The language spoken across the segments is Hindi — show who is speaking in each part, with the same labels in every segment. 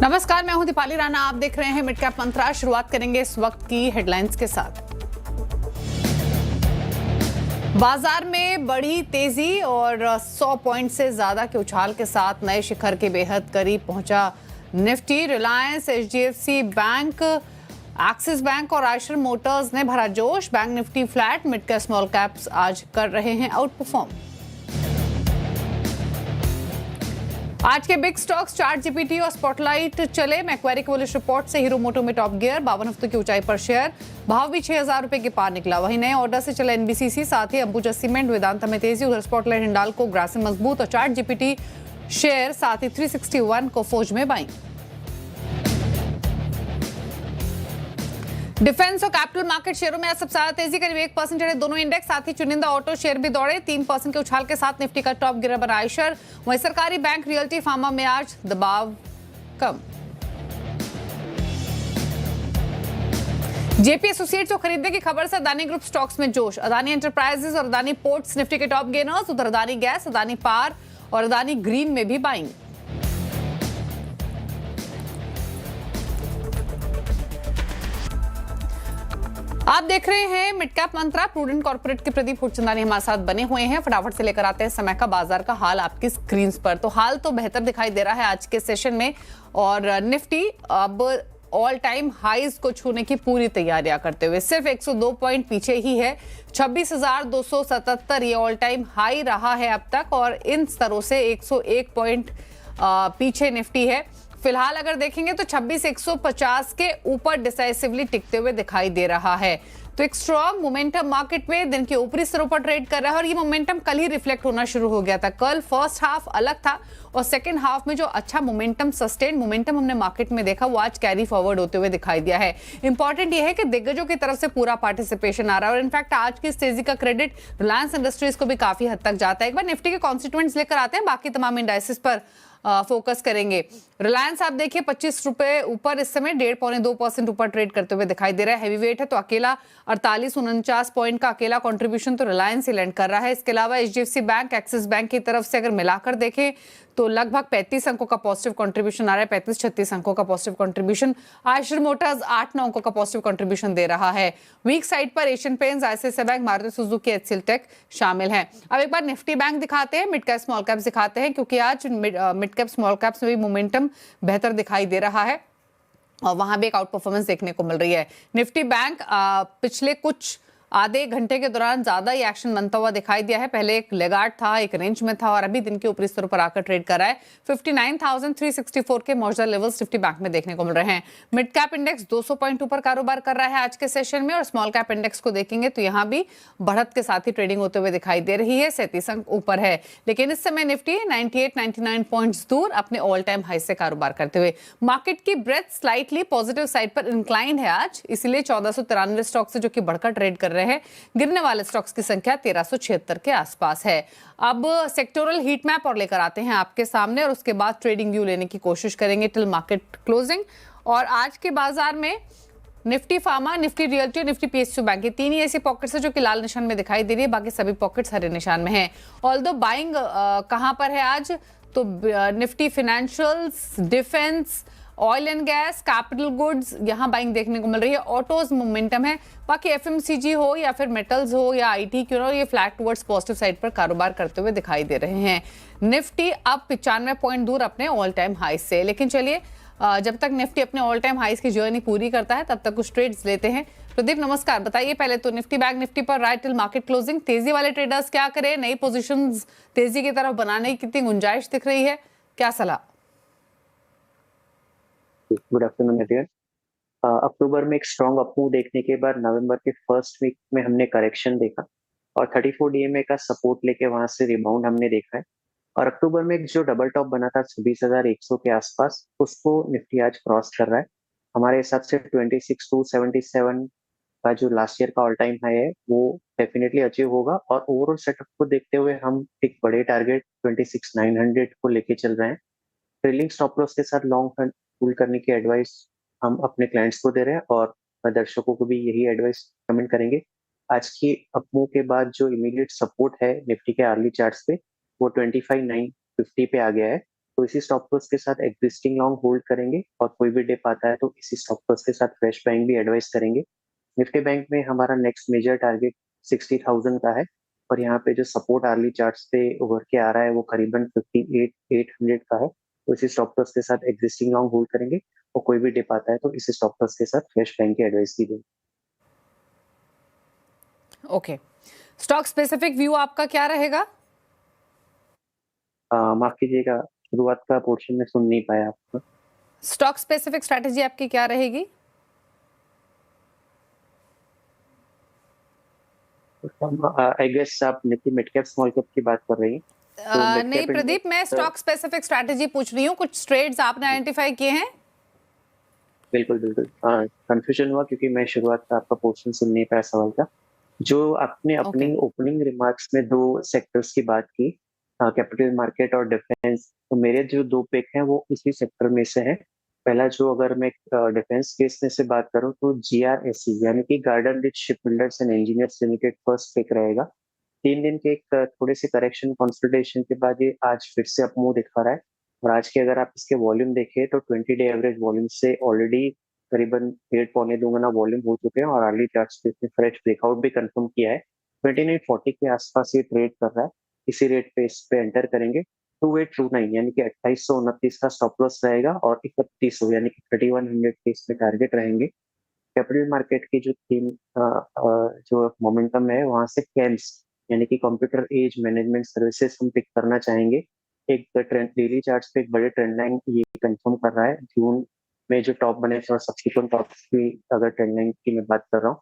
Speaker 1: नमस्कार, मैं हूं दीपाली राणा। आप देख रहे हैं मिड कैप मंत्रा। शुरुआत करेंगे इस वक्त की हेडलाइंस के साथ। बाजार में बढ़ी तेजी और 100 पॉइंट से ज्यादा के उछाल के साथ नए शिखर के बेहद करीब पहुंचा Nifty. Reliance, HDFC bank, axis bank और आयशर मोटर्स ने भरा जोश। Bank Nifty flat, mid cap small caps आज कर रहे हैं आउट परफॉर्म। आज के बिग स्टॉक्स चार्ट जीपीटी और स्पॉटलाइट चले। मैक्वेरी की बुलिश रिपोर्ट से हीरो मोटो में टॉप गियर, 52 हफ्तों की ऊंचाई पर शेयर। भाव भी 6,000 रुपए के पार निकला। वहीं नए ऑर्डर से चला एनबीसीसी, साथ ही अंबुजा सीमेंट, वेदांता में तेजी। उधर स्पॉटलाइट हिंडाल्को, ग्रासिम मजबूत और चार्ट जीपीटी शेयर, साथ ही 361 को फौज में बाइंग। डिफेंस और कैपिटल मार्केट शेयरों में आज सबसे ज्यादा तेजी, करीब 1% चढ़े दोनों इंडेक्स। साथ ही चुनिंदा ऑटो शेयर भी दौड़े। 3% के उछाल के साथ निफ्टी का टॉप गिरा बना आयशर। वहीं सरकारी बैंक, रियल्टी, फार्मा में आज दबाव कम। जेपी एसोसिएट्स को खरीदने की खबर से अदानी ग्रुप स्टॉक्स में जोश। अदानी एंटरप्राइजेस और अदानी पोर्ट्स निफ्टी के टॉप गेनर्स। उधर अदानी गैस, अदानी पावर और अदानी ग्रीन में भी बाइंग। आप देख रहे हैं मिड कैप मंत्रा। प्रूडेंट कॉर्पोरेट के प्रदीप हुडचंदानी हमारे साथ बने हुए हैं। फटाफट से लेकर आते हैं समय का बाजार का हाल आपकी स्क्रीन पर। तो हाल तो बेहतर दिखाई दे रहा है आज के सेशन में, और निफ्टी अब ऑल टाइम हाईज को छूने की पूरी तैयारियां करते हुए सिर्फ 102 पॉइंट पीछे ही है। 26,277 ये ऑल टाइम हाई रहा है अब तक, और इन स्तरों से 101 पॉइंट पीछे निफ्टी है। फिलहाल अगर देखेंगे तो 26,150 के ऊपर डिसाइसिवली टिकते हुए दिखाई दे रहा है। तो एक स्ट्रॉन्ग मोमेंटम मार्केट में दिन के ऊपरी स्तरों पर ट्रेड कर रहा है, और ये मोमेंटम कल ही रिफ्लेक्ट होना शुरू हो गया था। कल फर्स्ट हाफ अलग था, और सेकंड हाफ में जो अच्छा मोमेंटम, सस्टेन मोमेंटम हमने मार्केट में देखा, वो आज कैरी फॉरवर्ड होते हुए दिखाई दिया है। इंपॉर्टेंट ये है कि दिग्गजों की तरफ से पूरा पार्टिसिपेशन आ रहा है, और इनफैक्ट आज की इस तेजी का क्रेडिट रिलायंस इंडस्ट्रीज को भी काफी हद तक जाता है। एक बार निफ्टी के कॉन्स्टिट्यूएंट्स लेकर आते हैं, बाकी तमाम इंडाइसेस पर फोकस करेंगे। रिलायंस आप देखिए 25 रुपए ऊपर इस समय 1.5-2% ऊपर ट्रेड करते हुए दिखाई दे रहा है। हैवी वेट है तो अकेला 48-49 पॉइंट का अकेला कंट्रीब्यूशन तो रिलायंस ही लैंड कर रहा है। इसके अलावा एचडीएफसी बैंक, एक्सिस बैंक की तरफ से अगर मिलाकर देखें तो लगभग 35 अंकों का पॉजिटिव कंट्रीब्यूशन आ रहा है। 35-36 अंकों का पॉजिटिव कंट्रीब्यूशन। आयशर मोटर्स 8-9 अंकों का पॉजिटिव कंट्रीब्यूशन दे रहा है। वीक साइड पर Asian Paints, ICICI Bank, Maruti Suzuki, HCL Tech शामिल हैं। अब एक बार निफ्टी बैंक दिखाते हैं, मिड कैप स्मॉल कैप्स दिखाते हैं, क्योंकि आज मिड कैप स्मॉल कैप्स में भी मोमेंटम बेहतर दिखाई दे रहा है, और वहां भी एक आउट परफॉर्मेंस देखने को मिल रही है। निफ्टी बैंक पिछले कुछ आधे घंटे के दौरान ज्यादा ही एक्शन बनता हुआ दिखाई दिया है। पहले एक लेगार्ड था, एक रेंज में था, और अभी दिन के ऊपरी स्तरों पर आकर ट्रेड कर रहा है। 59,364 के मौजूदा लेवल्स निफ्टी बैंक में देखने को मिल रहे हैं। मिड कैप इंडेक्स 200 पॉइंट ऊपर कारोबार कर रहा है आज के सेशन में, और स्मॉल कैप इंडेक्स को देखेंगे तो यहाँ भी बढ़त के साथ ही ट्रेडिंग होते हुए दिखाई दे रही है। 37 अंक ऊपर है, लेकिन इस समय निफ्टी 98-99 पॉइंट्स दूर अपने ऑल टाइम हाई से कारोबार करते हुए। मार्केट की ब्रेथ स्लाइटली पॉजिटिव साइड पर इंक्लाइन है आज, इसलिए 1493 स्टॉक से जो कि बढ़कर ट्रेड कर रहे हैं। गिरने वाले स्टॉक्स की संख्या 1376 के आसपास है। अब सेक्टोरल हीट मैप और लेकर आते हैं आपके सामने, और उसके बाद ट्रेडिंग व्यू लेने की कोशिश करेंगे टिल मार्केट क्लोजिंग। और आज के बाजार में निफ्टी फार्मा, निफ्टी रियल्टी और निफ्टी पीएसयू बैंक, ये तीन ही ऐसी पॉकेट्स है जो कि लाल निशान में दिखाई दे रही है। बाकी सभी पॉकेट्स हरे निशान में हैं। ऑल्दो बाइंग कहां पर है आज, तो Nifty financials, defence, oil and gas, capital goods, यहां बाइंग देखने को मिल रही है। ऑटोज मोमेंटम है। बाकी एफएमसीजी हो या फिर मेटल्स हो या आईटी क्यों ना, ये फ्लैट टुवर्ड्स पॉजिटिव साइड पर कारोबार करते हुए दिखाई दे रहे हैं। निफ्टी अब 95 पॉइंट दूर अपने ऑल टाइम हाई से। लेकिन चलिए, जब तक निफ्टी अपने ऑल टाइम हाईस की जर्नी पूरी करता है तब तक कुछ ट्रेड्स लेते हैं। प्रदीप नमस्कार, बताइए पहले तो निफ्टी बैंक निफ्टी पर राइट टिल मार्केट क्लोजिंग, तेजी वाले ट्रेडर्स क्या करें, नई पोजीशंस तेजी की तरफ बनाने की कितनी गुंजाइश दिख रही है, क्या सलाह?
Speaker 2: Good afternoon everyone. अक्टूबर में एक स्ट्रॉन्ग अपमूव देखने के बाद नवंबर के फर्स्ट वीक में हमने करेक्शन देखा, और 34 डीएमए का सपोर्ट लेके वहां से रिबाउंड हमने देखा है। और अक्टूबर में एक जो डबल टॉप बना था 26,100 के आसपास, उसको निफ्टी आज क्रॉस कर रहा है। हमारे हिसाब से 26,277 का जो लास्ट ईयर का ऑल टाइम हाई है वो डेफिनेटली अचीव होगा, और ओवरऑल सेटअप को देखते हुए हम एक बड़े टारगेट 26,900 को लेके चल रहे हैं। ट्रेलिंग स्टॉप लॉस के साथ लॉन्ग टर्म पुल करने की एडवाइस हम अपने क्लाइंट्स को दे रहे हैं, और दर्शकों को भी यही एडवाइस कमेंट करेंगे। आज की अपमूव के बाद जो इमीडिएट सपोर्ट है निफ्टी के अर्ली चार्ट्स पे, वो 25,950 पे आ गया है। तो इसी स्टॉप लॉस के साथ एग्जिस्टिंग लॉन्ग होल्ड करेंगे और कोई भी डिप आता है तो इसी स्टॉप लॉस के साथ फ्रेश बाइंग भी एडवाइस करेंगे। निफ्टी बैंक में हमारा नेक्स्ट मेजर टारगेट 60,000 का है और यहाँ पे जो सपोर्ट आर्ली चार्ट्स पे उभर के आ रहा है वो करीबन 58,800 का है। तो इसी स्टॉप लॉस के साथ एग्जिस्टिंग लॉन्ग होल्ड करेंगे और कोई भी डिप आता है तो इसी स्टॉप लॉस के साथ फ्रेश बाइंग की एडवाइस दी जाएगी।
Speaker 1: ओके, स्टॉक स्पेसिफिक व्यू आपका क्या रहेगा?
Speaker 2: माफ कीजिएगा, शुरुआत का पोर्शन में सुन नहीं पाया आपको।
Speaker 1: स्टॉक स्पेसिफिक स्ट्रैटेजी आपकी क्या रहेगी?
Speaker 2: आई गेस आप Nifty mid cap small cap की बात कर रही हैं। तो मिड
Speaker 1: नहीं
Speaker 2: कैप
Speaker 1: प्रदीप, मैं स्टॉक स्पेसिफिक स्ट्रैटेजी पूछ रही हूँ। कुछ ट्रेड्स आपने आइडेंटिफाई किए हैं?
Speaker 2: बिल्कुल बिल्कुल, कंफ्यूजन हुआ क्योंकि मैं शुरुआत का आपका पोर्शन सुन नहीं पाया सवाल का। जो आपने अपनी ओपनिंग रिमार्क्स में दो सेक्टर्स की बात की, कैपिटल मार्केट और डिफेंस, तो मेरे जो दो पिक हैं वो इसी सेक्टर में से हैं। पहला जो अगर मैं डिफेंस केस में से बात करूं तो GRSE यानी कि Garden Reach Shipbuilders and Engineers Limited first pick रहेगा। 3 दिन के एक थोड़े से करेक्शन कंसोलिडेशन के बाद ये आज फिर से अप मूव दिखा रहा है और आज के अगर आप इसके वॉल्यूम देखें तो 20 डे एवरेज वॉल्यूम से ऑलरेडी करीबन 1.5-2 गुना वॉल्यूम हो चुके हैं और अर्ली चार्ट्स पे इसने फ्रेश ब्रेकआउट भी कंफर्म किया है। 2940 के आसपास ये ट्रेड कर रहा है। इसी रेट पे इस पे एंटर करेंगे। 2829 यानी कि 2829 का स्टॉप लॉस रहेगा और 3100 यानी कि 3100 के इसमें टारगेट रहेंगे। कैपिटल मार्केट की जो थीम जो मोमेंटम है वहां से कैम्स यानी कि कंप्यूटर एज मैनेजमेंट सर्विसेज हम पिक करना चाहेंगे। एक ट्रेंड डेली चार्ट्स पे एक बड़े ट्रेंड लाइन ये कंफर्म कर रहा है। जून में जो टॉप बने थे और सब्सिक्वेंट टॉप की अगर ट्रेंड लाइन की मैं बात कर रहा हूँ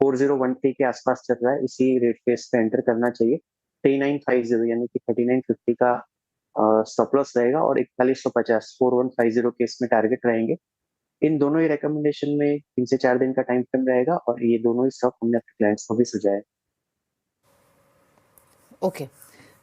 Speaker 2: 4013 के आसपास चल रहा है। इसी रेट पे इस पे एंटर करना चाहिए। 3950 यानी कि 3950 का स्टॉप लॉस रहेगा और 4150 4150 के इसमें टारगेट रहेंगे। इन दोनों ही रिकमेंडेशन में 3 से 4 दिन का टाइम फ्रेम रहेगा और ये दोनों ही स्टॉक हमने अपने क्लाइंट्स को भी सुझाया।
Speaker 1: ओके,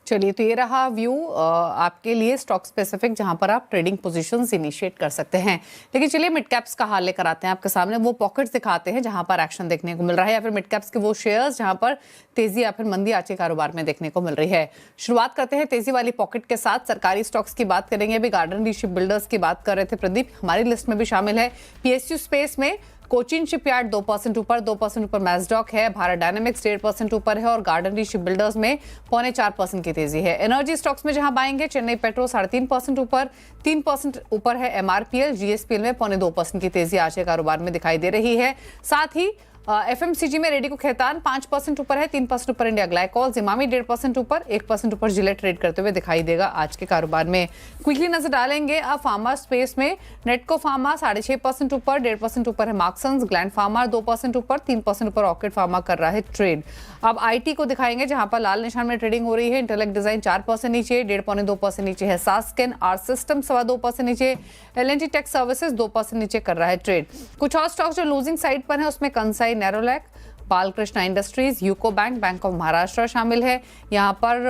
Speaker 1: चलिए, तो ये रहा व्यू आपके लिए स्टॉक स्पेसिफिक, जहां पर आप ट्रेडिंग पोजीशंस इनिशिएट कर सकते हैं। लेकिन चलिए मिड कैप्स का हाल लेकर आते हैं आपके सामने। वो पॉकेट्स दिखाते हैं जहां पर एक्शन देखने को मिल रहा है, या फिर मिड कैप्स के वो शेयर्स जहां पर तेजी या फिर मंदी आज के कारोबार में देखने को मिल रही है। शुरुआत करते हैं तेजी वाली पॉकेट के साथ। सरकारी स्टॉक्स की बात करेंगे। अभी गार्डन री शिप बिल्डर्स की बात कर रहे थे प्रदीप, हमारी लिस्ट में भी शामिल है। PSU स्पेस में कोचिन शिपयार्ड 2% ऊपर, 2% ऊपर मैस्डॉक है। भारत डायनेमिक्स 1.5% ऊपर है और गार्डन री शिप बिल्डर्स में 0.25% की तेजी है। एनर्जी स्टॉक्स में जहां बाएंगे चेन्नई पेट्रो 3.5% ऊपर, 3% ऊपर है MRPL। GSPL में 0.25% की तेजी आज के कारोबार में दिखाई दे रही है। साथ ही FMCG में रेडी को खैतान 5% ऊपर है, 3% ऊपर इंडिया ग्लाइकोल। जिमामी 1.5% ऊपर, 1% ऊपर जिलेट ट्रेड करते हुए दिखाई देगा आज के कारोबार में। क्विकली नजर डालेंगे अब फार्मा स्पेस में। नेटको फार्मा 6.5% ऊपर, 1.5% ऊपर है मार्क्सन्स। ग्लैंड फार्मा 2% ऊपर, 3% ऊपर ऑर्किड फार्मा कर रहा है ट्रेड। अब IT को दिखाएंगे जहां पर लाल निशान में ट्रेडिंग हो रही है। इंटेलेक्ट डिजाइन 4% नीचे, 1.5-2% नीचे है सास्केन। आर सिस्टम 2.25% नीचे, LNT टेक सर्विसेज 2% नीचे कर रहा है ट्रेड। कुछ और स्टॉक्स जो लूजिंग साइड पर है उसमें Kansai, Nerolac, Balkrishna industries, UCO bank, bank of Maharashtra शामिल है। यहाँ पर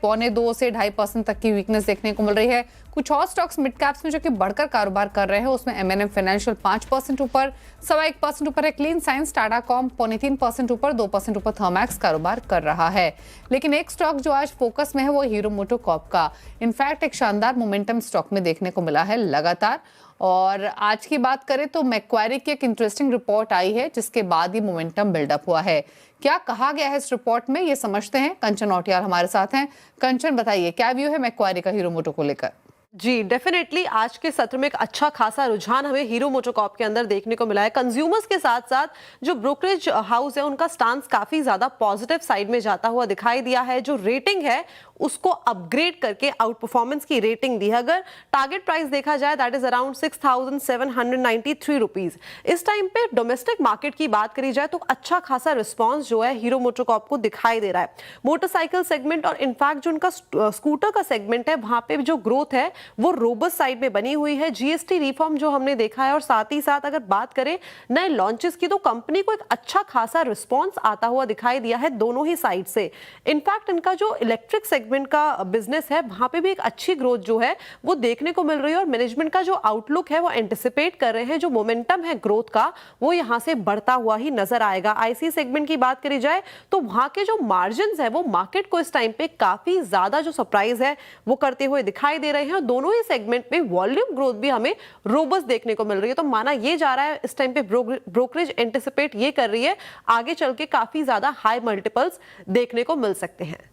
Speaker 1: 0.25 से 2.5% तक की वीकनेस देखने को मिल रही है। कुछ और स्टॉक्स मिड कैप्स में जो कि बढ़कर कारोबार कर रहे हैं उसमें M&M फाइनेंशियल 5% ऊपर, 1.25% ऊपर है क्लीन साइंस। टाटा कॉम 0.3% ऊपर, 2% ऊपर थर्मैक्स कारोबार कर रहा है। लेकिन एक स्टॉक जो आज फोकस में है वो हीरो मोटोकॉर्प का। इनफैक्ट एक शानदार मोमेंटम स्टॉक में देखने को मिला है लगातार। और आज की बात करें तो मैक्वारी की एक इंटरेस्टिंग रिपोर्ट आई है जिसके बाद ये मोमेंटम बिल्डअप हुआ है। क्या कहा गया है इस रिपोर्ट में ये समझते हैं। कंचन औटियाल हमारे साथ हैं। कंचन, बताइए क्या व्यू है मैक्वारी का हीरो मोटो को लेकर?
Speaker 3: जी डेफिनेटली आज के सत्र में एक अच्छा खासा रुझान हमें हीरो मोटोकॉर्प के अंदर देखने को मिला है। कंज्यूमर्स के साथ साथ जो ब्रोकरेज हाउस है उनका स्टांस काफी ज्यादा पॉजिटिव साइड में जाता हुआ दिखाई दिया है। जो रेटिंग है उसको अपग्रेड करके आउट परफॉर्मेंस की रेटिंग दी है। अगर टारगेट प्राइस देखा जाए दैट इज अराउंड 6,793 रुपीज। इस टाइम पे डोमेस्टिक मार्केट की बात करी जाए तो अच्छा खासा रिस्पॉन्स जो है हीरो मोटोकॉर्प को दिखाई दे रहा है। मोटरसाइकिल सेगमेंट और इनफैक्ट जो उनका स्कूटर का सेगमेंट है वहां पे जो ग्रोथ है वो रोबस्ट साइड में बनी हुई है। GST रिफॉर्म जो हमने देखा है और साथ ही साथ अगर बात करें नए लॉन्चेस की तो कंपनी को एक अच्छा खासा रिस्पॉन्स आता हुआ दिखाई दिया है दोनों ही साइड से। इनफैक्ट इनका जो इलेक्ट्रिक सेगमेंट सेगमेंट का बिजनेस है वहां पे भी एक अच्छी ग्रोथ जो है वो देखने को मिल रही है और मैनेजमेंट का जो आउटलुक है वो एंटिसिपेट कर रहे हैं जो मोमेंटम है ग्रोथ का वो यहां से बढ़ता हुआ ही नजर आएगा। आईसी सेगमेंट की बात करी जाए तो वहां के जो मार्जिन्स है वो मार्केट को इस टाइम पे काफी ज्यादा जो सरप्राइज है वो करते हुए दिखाई दे रहे हैं और दोनों ही सेगमेंट में वॉल्यूम ग्रोथ भी हमें रोबस्ट देखने को मिल रही है। तो माना ये जा रहा है इस टाइम पे ब्रोकरेज एंटिसिपेट ये कर रही है आगे चल के काफी ज्यादा हाई मल्टीपल्स देखने को मिल सकते हैं।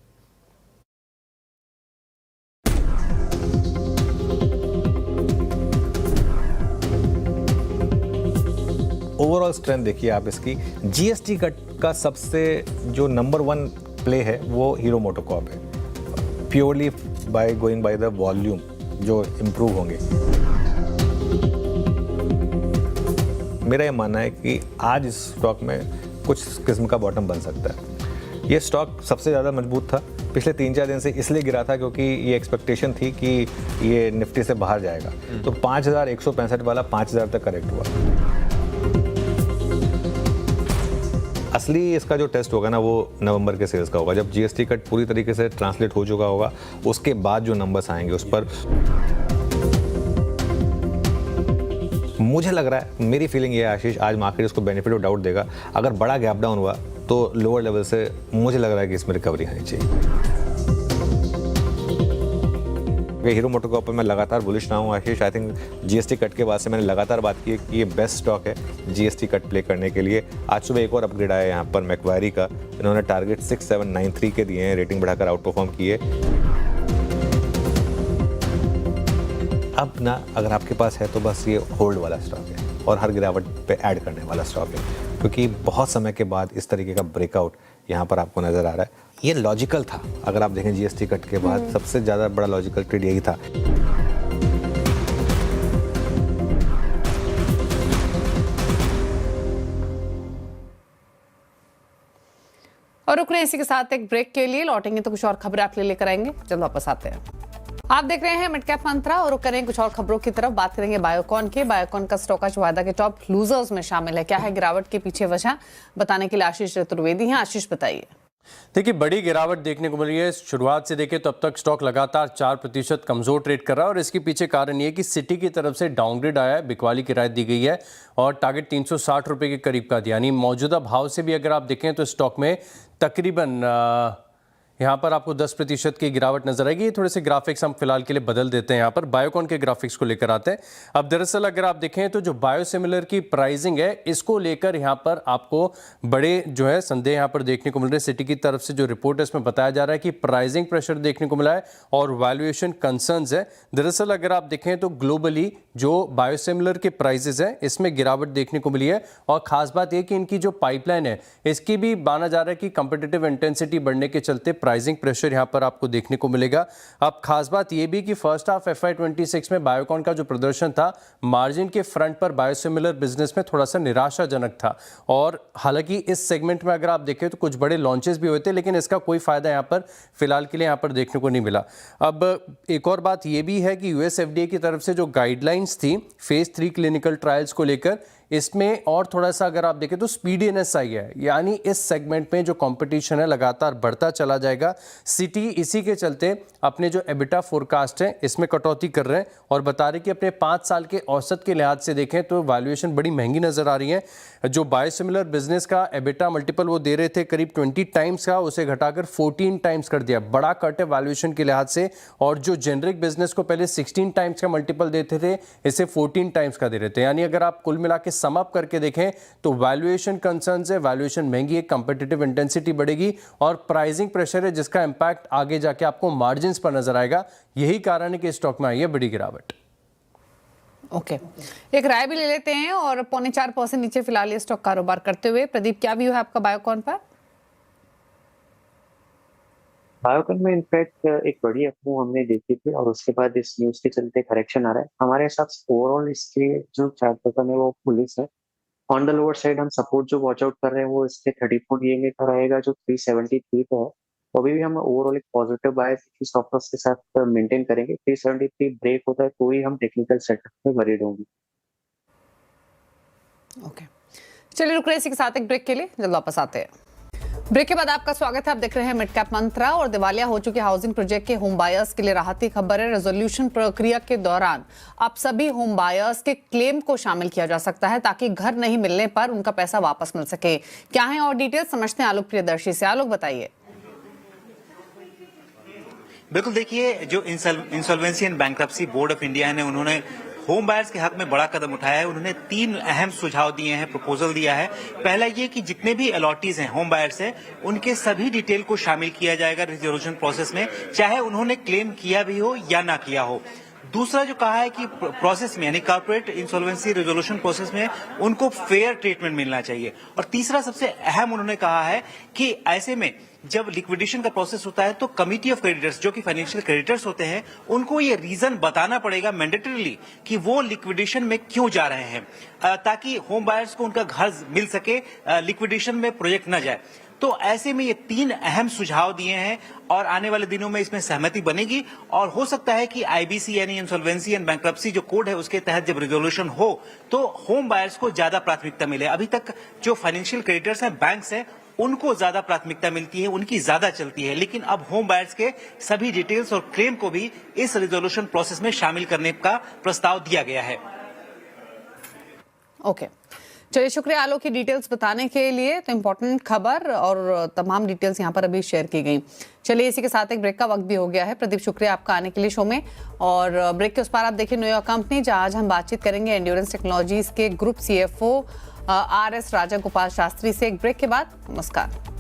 Speaker 4: ओवरऑल स्ट्रेंथ देखिए आप इसकी, जीएसटी कट का सबसे जो नंबर 1 प्ले है वो हीरो मोटोकॉर्प है, purely by going by the volume जो इम्प्रूव होंगे। मेरा ये मानना है कि आज इस स्टॉक में कुछ किस्म का बॉटम बन सकता है। ये स्टॉक सबसे ज़्यादा मजबूत था, पिछले 3-4 दिन से इसलिए गिरा था क्योंकि ये एक्सपेक्टेशन थी कि ये निफ्टी से बाहर जाएगा, तो 5165 वाला 5000 तक करेक्ट हुआ। असली इसका जो टेस्ट होगा ना वो नवंबर के सेल्स का होगा, जब जीएसटी कट पूरी तरीके से ट्रांसलेट हो चुका होगा, उसके बाद जो नंबर्स आएंगे उस पर मुझे लग रहा है, मेरी फीलिंग ये है आशीष, आज मार्केट इसको बेनिफिट ऑफ डाउट देगा। अगर बड़ा गैप डाउन हुआ तो लोअर लेवल से मुझे लग रहा है कि इसमें रिकवरी आनी चाहिए। हीरो मोटोकॉर्प पर मैं लगातार बुलिश रहा हूँ आशीष। आई थिंक जीएसटी कट के बाद से मैंने लगातार बात की है कि ये बेस्ट स्टॉक है जीएसटी कट प्ले करने के लिए। आज सुबह एक और अपग्रेड आया यहाँ पर मैक्वारी का, इन्होंने टारगेट 6793 के दिए हैं, रेटिंग बढ़ाकर आउट परफॉर्म किए। अब ना अगर आपके पास है तो बस ये होल्ड वाला स्टॉक है और हर गिरावट पे ऐड करने वाला स्टॉक है, क्योंकि बहुत समय के बाद इस तरीके का ब्रेकआउट यहाँ पर आपको नजर आ रहा है। ये लॉजिकल था, अगर आप देखें जीएसटी कट के बाद सबसे ज़्यादा बड़ा लॉजिकल ट्रेड यही था।
Speaker 1: और रुक रहे हैं इसी के साथ एक ब्रेक के लिए, लौटेंगे तो कुछ और खबरें आपके लिए लेकर आएंगे, जल्द वापस आते हैं। आप देख रहे हैं मिड कैप मंत्रा और रुक करेंगे कुछ और खबरों की तरफ। बात करेंगे बायोकॉन के। बायोकॉन का स्टॉक आज वायदा के टॉप लूजर्स में शामिल है। क्या है गिरावट के पीछे वजह, बताने के लिए आशीष चतुर्वेदी हैं। आशीष बताइए।
Speaker 5: देखिए, बड़ी गिरावट देखने को मिल रही है। शुरुआत से देखें तो अब तक स्टॉक लगातार 4% कमजोर ट्रेड कर रहा है और इसके पीछे कारण ये है कि सिटी की तरफ से डाउनग्रेड आया है, बिकवाली की राहत दी गई है और टारगेट 360 रुपये के करीब का दिया। यानी मौजूदा भाव से भी अगर आप देखें तो स्टॉक में तकरीबन यहाँ पर आपको 10% की गिरावट नजर आएगी। थोड़े से ग्राफिक्स हम फिलहाल के लिए बदल देते हैं। यहाँ पर बायोकॉन के ग्राफिक्स को लेकर आते हैं। अब दरअसल अगर आप देखें तो जो बायोसिमिलर की प्राइसिंग है, इसको लेकर यहाँ पर आपको बड़े जो है संदेह यहाँ पर देखने को मिल रहे हैं। सिटी की तरफ से जो रिपोर्ट है इसमें बताया जा रहा है कि प्राइसिंग प्रेशर देखने को मिला है और वैल्यूएशन कंसर्न्स है। दरअसल अगर आप देखें तो ग्लोबली जो बायोसिमिलर के प्राइसेस है इसमें गिरावट देखने को मिली है और खास बात यह कि इनकी जो पाइपलाइन है इसकी भी माना जा रहा है कि कंपिटिटिव इंटेंसिटी बढ़ने के चलते प्राइसिंग प्रेशर यहां पर आपको देखने को मिलेगा। अब खास बात यह भी कि फर्स्ट हाफ FY26 में बायोकॉन का जो प्रदर्शन था मार्जिन के फ्रंट पर बायोसिमिलर बिजनेस में थोड़ा सा निराशाजनक था और हालांकि इस सेगमेंट में अगर आप देखें तो कुछ बड़े लॉन्चेस भी हुए थे, लेकिन इसका कोई फायदा यहां पर फिलहाल के लिए यहां पर देखने को नहीं मिला। अब एक और बात यह भी है कि यूएस FDA की तरफ से जो गाइडलाइंस थी फेज 3 क्लिनिकल ट्रायल्स को लेकर, इसमें और थोड़ा सा अगर आप देखें तो स्पीडीनेस आई है, यानी इस सेगमेंट में जो कंपटीशन है लगातार बढ़ता चला जाएगा। सिटी इसी के चलते अपने जो एबिटा फोरकास्ट है इसमें कटौती कर रहे हैं और बता रहे कि अपने 5 साल के औसत के लिहाज से देखें तो वैल्यूएशन बड़ी महंगी नजर आ रही है। जो बायोसिमिलर बिजनेस का एबिटा मल्टीपल वो दे रहे थे करीब 20 टाइम्स का, उसे घटाकर 14 टाइम्स कर दिया। बड़ा कट है वैल्यूएशन के लिहाज से। और जो जेनरिक बिजनेस को पहले 16 टाइम्स का मल्टीपल देते थे इसे 14 टाइम्स का दे रहे थे। यानी अगर आप कुल मिला के सम अप करके देखें तो वैल्यूएशन कंसर्न्स है, वैल्यूएशन महंगी है, कंपिटिटिव इंटेंसिटी बढ़ेगी और प्राइसिंग प्रेशर है जिसका इंपैक्ट आगे जाके आपको मार्जिन्स पर नजर आएगा। यही कारण है कि स्टॉक में आई है बड़ी गिरावट।
Speaker 1: ओके, एक राय भी ले लेते हैं और 0.4% नीचे फिलहाल ये स्टॉक कारोबार करते हुए। प्रदीप, क्या व्यू है आपका बायोकॉन पर?
Speaker 2: बायोकॉन में इनफैक्ट एक बड़ी अफवाह हमने देखी थी और उसके बाद इस न्यूज के चलते करेक्शन आ रहा है। हमारे हिसाब से ओवरऑल इसके जो चार्ट पैटर्न है वो पुलिस है। ऑन द लोअर साइड हम सपोर्ट जो वॉच आउट कर रहे हैं वो इसके 34 DMA का रहेगा जो 373 पे है। तो अभी भी हम ओवरऑल एक पॉजिटिव बायस स्टॉप लॉस के साथ मेंटेन करेंगे। 373 ब्रेक होता है तो ही हम टेक्निकल सेटअप में वरीड होंगे।
Speaker 1: ओके, चलिए रुक रहे इसी के साथ एक ब्रेक के लिए, जल्द वापस आते हैं। ब्रेक के बाद आपका स्वागत है। आप देख रहे हैं मिड कैप मंत्रा। और दिवालिया हो चुके हाउसिंग प्रोजेक्ट के होम बायर्स के लिए राहती खबर है। रेजोल्यूशन प्रक्रिया के दौरान अब सभी होम बायर्स के क्लेम को शामिल किया जा सकता है ताकि घर नहीं मिलने पर उनका पैसा वापस मिल सके। क्या है और डिटेल समझते हैं आलोक प्रियदर्शी से। आलोक बताइए।
Speaker 6: बिल्कुल, देखिए जो insolvency and bankruptcy board of India ने उन्होंने होम बायर्स के हक में बड़ा कदम उठाया है। उन्होंने 3 अहम सुझाव दिए हैं, प्रपोजल दिया है। पहला ये कि जितने भी अलॉटीज हैं होम बायर्स हैं उनके सभी डिटेल को शामिल किया जाएगा रिजोल्यूशन प्रोसेस में, चाहे उन्होंने क्लेम किया भी हो या ना किया हो। दूसरा जो कहा है कि प्रोसेस में यानी कॉर्पोरेट इंसॉल्वेंसी रेजोल्यूशन प्रोसेस में उनको फेयर ट्रीटमेंट मिलना चाहिए। और तीसरा सबसे अहम उन्होंने कहा है कि ऐसे में जब लिक्विडेशन का प्रोसेस होता है तो कमिटी ऑफ क्रेडिटर्स जो कि फाइनेंशियल क्रेडिटर्स होते हैं उनको ये रीजन बताना पड़ेगा मैंडेटरीली कि वो लिक्विडेशन में क्यों जा रहे हैं, ताकि होम बायर्स को उनका घर मिल सके, लिक्विडेशन में प्रोजेक्ट न जाए। तो ऐसे में ये 3 अहम सुझाव दिए हैं और आने वाले दिनों में इसमें सहमति बनेगी और हो सकता है कि आईबीसी यानी इंसॉल्वेंसी एंड बैंक्रप्सी जो कोड है उसके तहत जब रिजोल्यूशन हो तो होम बायर्स को ज्यादा प्राथमिकता मिले। अभी तक जो फाइनेंशियल क्रेडिटर्स हैं, बैंक्स हैं, उनको ज्यादा प्राथमिकता मिलती है, उनकी ज्यादा चलती है, लेकिन अब होम बायर्स के सभी डिटेल्स और क्लेम को भी इस रिजोल्यूशन प्रोसेस में शामिल करने का प्रस्ताव दिया गया है।
Speaker 1: ओके, चलिए शुक्रिया आलोक की डिटेल्स बताने के लिए। तो इम्पोर्टेंट खबर और तमाम डिटेल्स यहाँ पर अभी शेयर की गई। चलिए इसी के साथ एक ब्रेक का वक्त भी हो गया है। प्रदीप, शुक्रिया आपका आने के लिए शो में। और ब्रेक के उस पार आप देखिए न्यूयॉर्क कंपनी, जहाँ आज हम बातचीत करेंगे एंड्योरेंस टेक्नोलॉजीज के ग्रुप CFO RS राजा गोपाल शास्त्री से। एक ब्रेक के बाद। नमस्कार।